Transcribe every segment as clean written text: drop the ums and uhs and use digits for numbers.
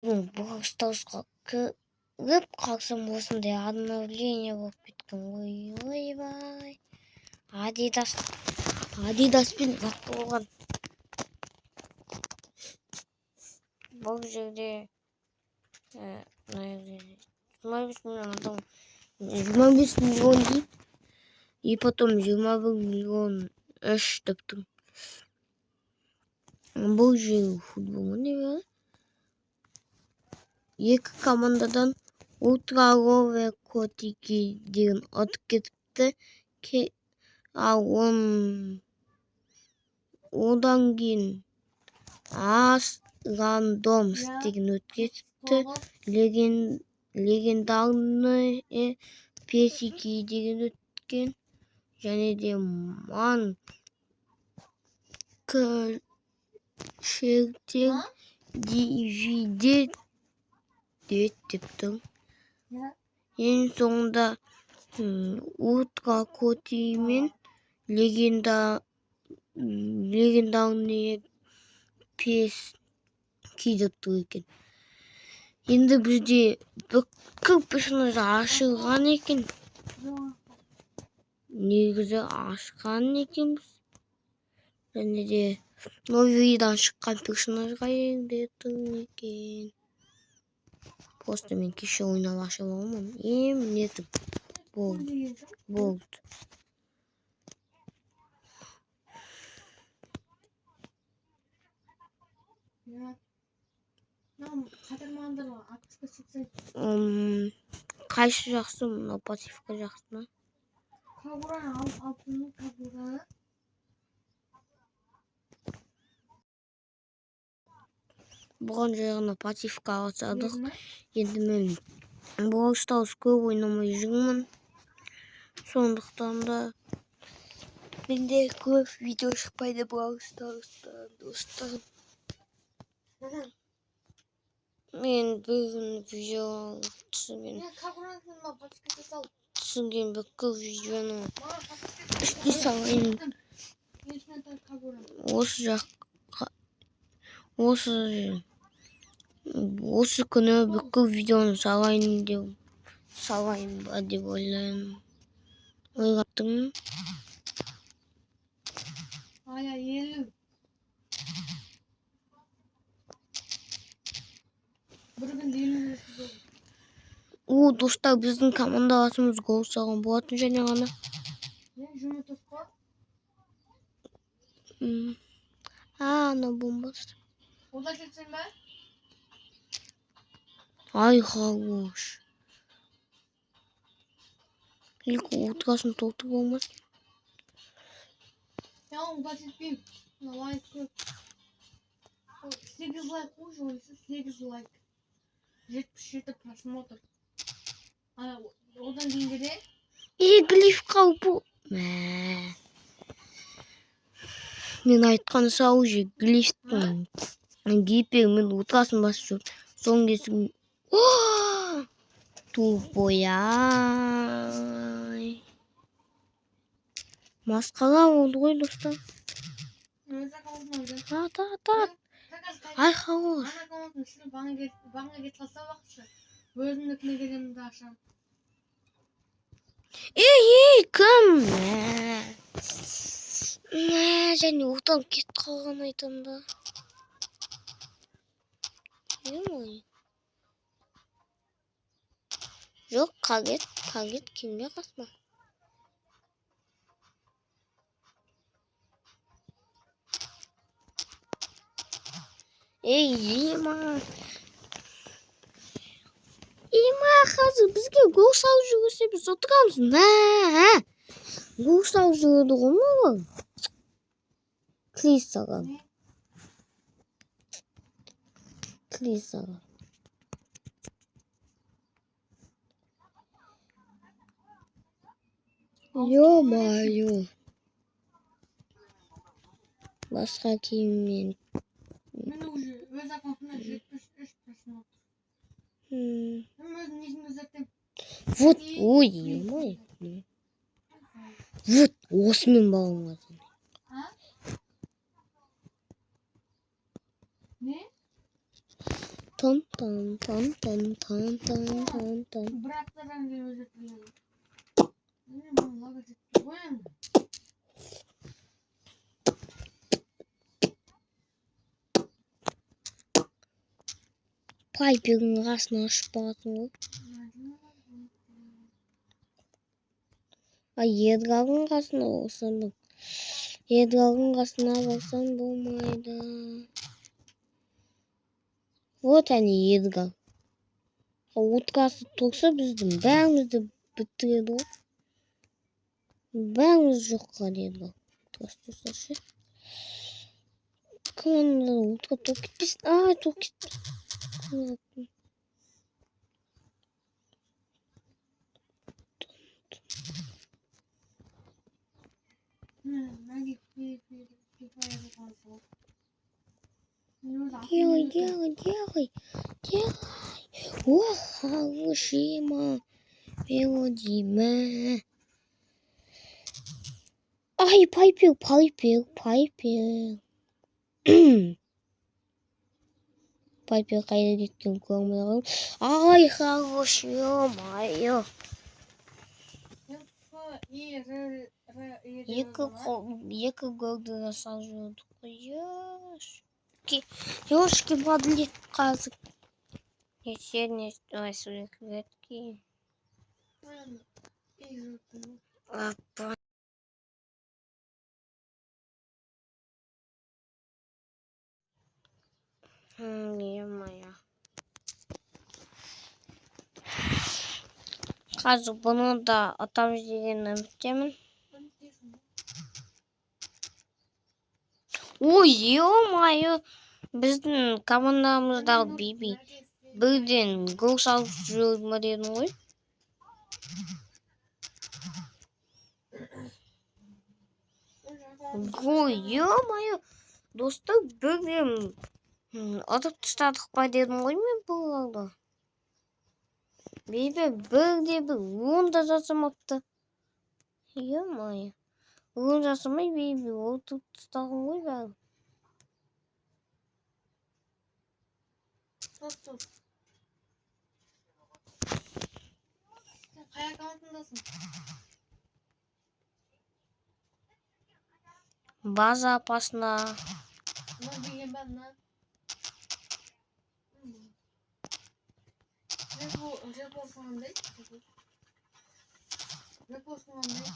Бокстаусқа кіріп қалсам осындай обновление болып кеткен. Ойбай. Адидаспен заты болған. Бұл жерде 25 миллион адам, 25 миллион дейді, и потом 21 миллион үш деп тұр. Бұл жер футбол не бар? Екі командадан Ультра Котики деген атып кетіпті. Одан кейін Рандомс деген өтіп кетіпті. Легендарный Песики деген өткен. Және де Манкшертер DVD деп тұр. Ең соңында Ультра Коти мен легендарный Пески деп тұр екен. Енді бізде бүкіл персонаждар ашылған екен. Негізі ашқан екенбіз. Және де новыйдан шыққан персонажға енді тұр екен. Просто мен кеше ойнап ашып алмам. Нетіп болды. Қайсы жақсы, мына пассивка жақсы ма? Бұған жағына пассивка алсадық. Енді мен Brawl Stars көп ойнамай жүрмін. Сондықтан да менде көп видео шықпайды Brawl Stars'та, достар. Мен бүгін видео түсінген бүкіл видеоны іште салайын. Осы күні бүкіл видеоны салайын ба деп ойлаймын. Ойлаттым. Достар, біздің командаласымыз гол салған болатын және ғана. Ана бомбасы. Ода кетсен бе? Ай, хорош. Илкі ұтқасын толты болмасын. Я ода кетпейм. Лайк көп. 8 лайк қойшы, ойсы 8 лайк. 77 просмотр. Одан дейін де? Глиф қаупы. Мен айтқан сау же глифтің гипермен ұтқасын басы жоқ. Соң кесім. Тупой-ай. Масқала oldu ғой, достар. Ат. Ай, хорош. Баңа кетласа бақшы. Өзімдікіне келемді ашам. Ей, кім? Және ұтам кет қалған айтамда. Емой. Жоқ, қағет кемге қасма. Ей, Ема, қазір бізге гол салып жүргізсе біз отырамыз. Гол салып жүреді ғой ма ол? Клис саған. Ё-майо. Басқа киіммен. Мен уже өз аккаунтымда 73 просмотр. Мен өзім несімді заттым. Вот, ой, ё-майо. Вот, осымен бағыңызын. Не? Тон тон тон тон тон тон тон тон. Быраттардан кийин өзөтүлгөн. Мен логотип коем. Пайпигин касына ашып багасың го. Едгалдын касына болсоң, Едгалдын касына болсоң болмойду. Вот они Едгал. Уткасы турса биздин баарыбызды биттирет го. Баарыбыз жок кылат Едгал. Уткасы турсачы. Команда утка топ кетпесин. Топ кетпесин. Делай. Ох, Хирошима, Мелодима. Ай, Пайпер. Пайпер кайда кеткен көрмөй калдым. Ай, Хирошима. Екі голды да салып жүрдік. Ёшки подлет қазір. Не суретки. Апа. Е-моя. Қазір бұны да атамыз деген үміттемін. Ой, е-моя. Біздің командамыздағы Биби бірден гол салып жүрді ма дедің ғой? Ой, е-моя. Достар, бірден атып тастадық па дедім ғой мен бұларды. Биби бірде-бір онда жасамапты. Е-моя. Он жасамай Биби атып тастаған ғой бәрі. Стоп. Sen kaya kanatındasın. База опасна. Bunu bileyim ben lan. Repor falan değil. Repor falan değil.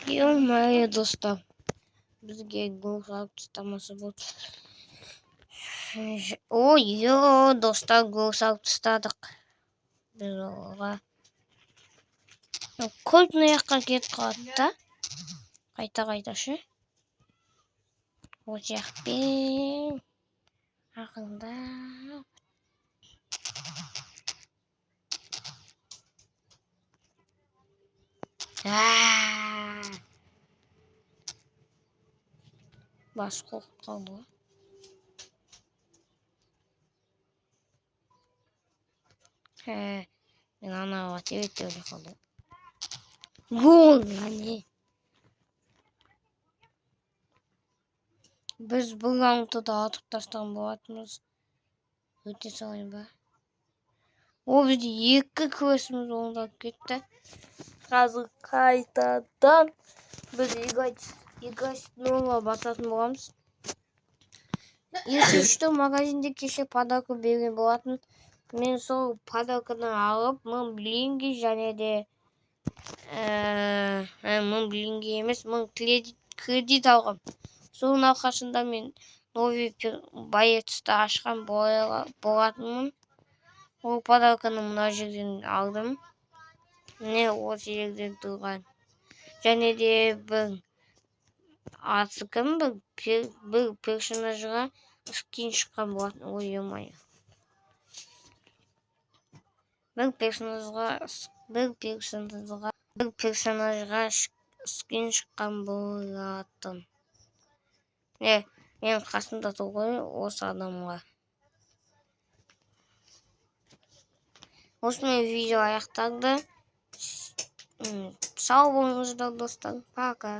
Е-моя, достар. Бізге гол салып тастамаса болды. Ой, достар, гол салып тастадық. Біз оға. Көп мына жаққа кетіп қалады да. Қайта шы. Ол жақпен ақылдап. Бас қоқып қалды ғой. Мен анауға тебет өлі қалды. Гол, ғане. Біз бұл раундты да атып тастаған болатынбыз. Өте салайын ба. О, бізде екі күресіміз оңдап кетті. Қазір қайтадан біз играть снова басатын боламыз. Если что, магазинде кеше подарка берген болатын. Мен сол подарканы алып, мың блинги және де мың блинги емес, мың кредит алғам. Соның арқасында мен новый боецті ашқан болатынмын. Ол подарканы мына жерден алдым. Не осы жерден тұрған. Және де бір атыкым бір персонажға скин шыққан болатын. Ой, е-моя. Бір персонажға скин шыққан болатын. Мен қасында тұр ғой осы адамға. Осымен видео аяқталды. Сау болыңыздар достар. Пока.